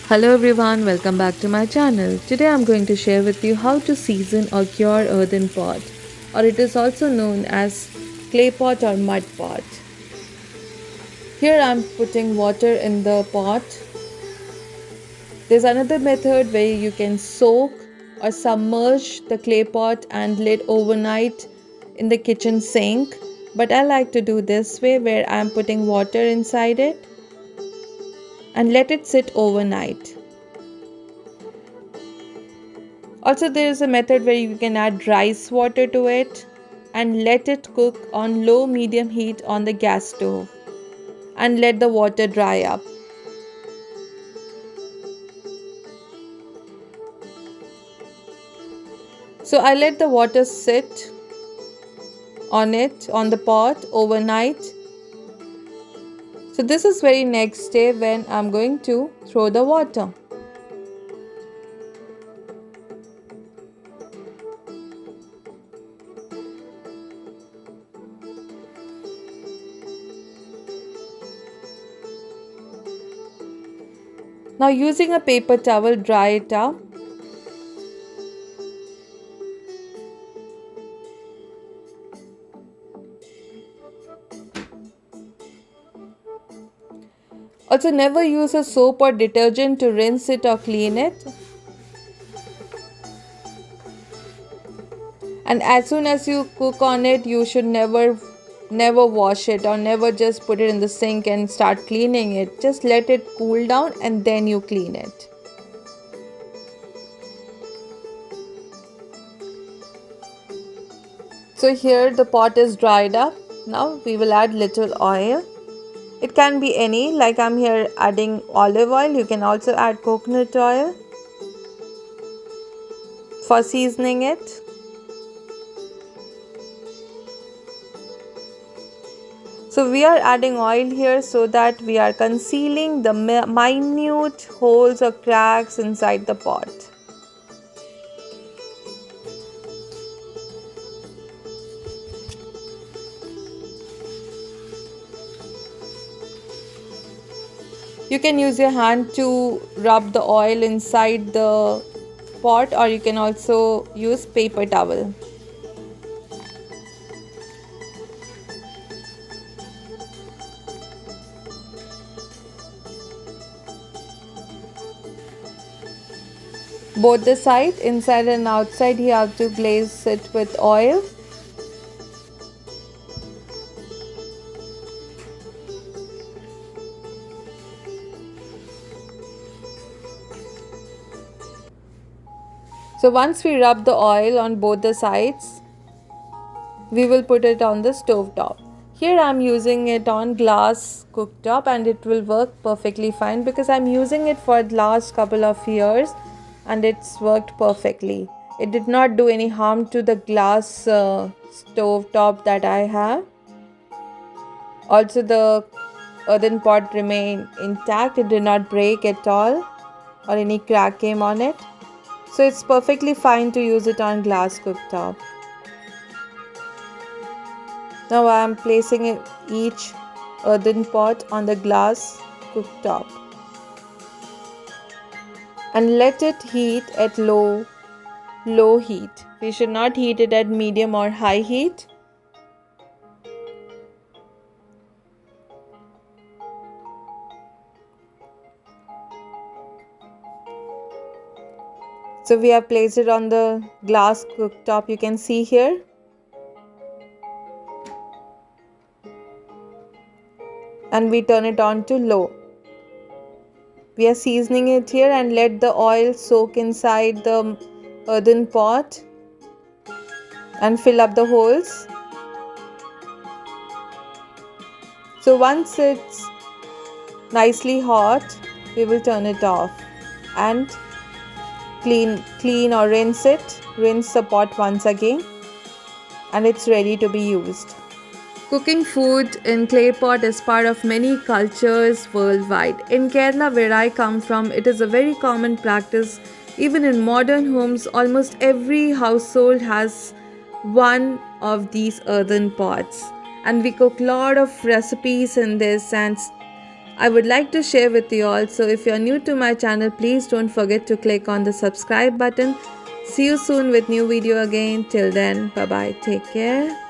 Hello everyone, welcome back to my channel. Today I'm going to share with you how to season or cure earthen pot, or it is also known as clay pot or mud pot. Here I'm putting water in the pot. There's another method where you can soak or submerge the clay pot and let overnight in the kitchen sink, but I like to do this way where I'm putting water inside it and let it sit overnight. Also, there is a method where you can add rice water to it and let it cook on low medium heat on the gas stove and let the water dry up. So I let the water sit on the pot overnight. So this is very next day when I'm going to throw the water. Now using a paper towel, dry it up. Also, never use a soap or detergent to rinse it or clean it. And as soon as you cook on it, you should never wash it or never just put it in the sink and start cleaning it. Just let it cool down and then you clean it. So here the pot is dried up. Now we will add little oil. It can be any, like I'm here adding olive oil. You can also add coconut oil for seasoning it. So we are adding oil here so that we are concealing the minute holes or cracks inside the pot. You can use your hand to rub the oil inside the pot, or you can also use paper towel. Both the side, inside and outside, you have to glaze it with oil. So once we rub the oil on both the sides, we will put it on the stove top. Here I am using it on glass cooktop and it will work perfectly fine because I am using it for the last couple of years and it's worked perfectly. It did not do any harm to the glass stove top that I have. Also the earthen pot remained intact. It did not break at all or any crack came on it. So it's perfectly fine to use it on glass cooktop. Now I am placing each earthen pot on the glass cooktop and let it heat at low heat. We should not heat it at medium or high heat. So we have placed it on the glass cooktop, you can see here. And we turn it on to low. We are seasoning it here and let the oil soak inside the earthen pot and fill up the holes. So once it's nicely hot, we will turn it off and clean or rinse it. Rinse the pot once again and it's ready to be used. Cooking food in clay pot is part of many cultures worldwide. In Kerala, where I come from, it is a very common practice. Even in modern homes, almost every household has one of these earthen pots. And we cook a lot of recipes in this and I would like to share with you all. So if you're new to my channel, please don't forget to click on the subscribe button. See you soon with new video again. Till then, bye bye. Take care.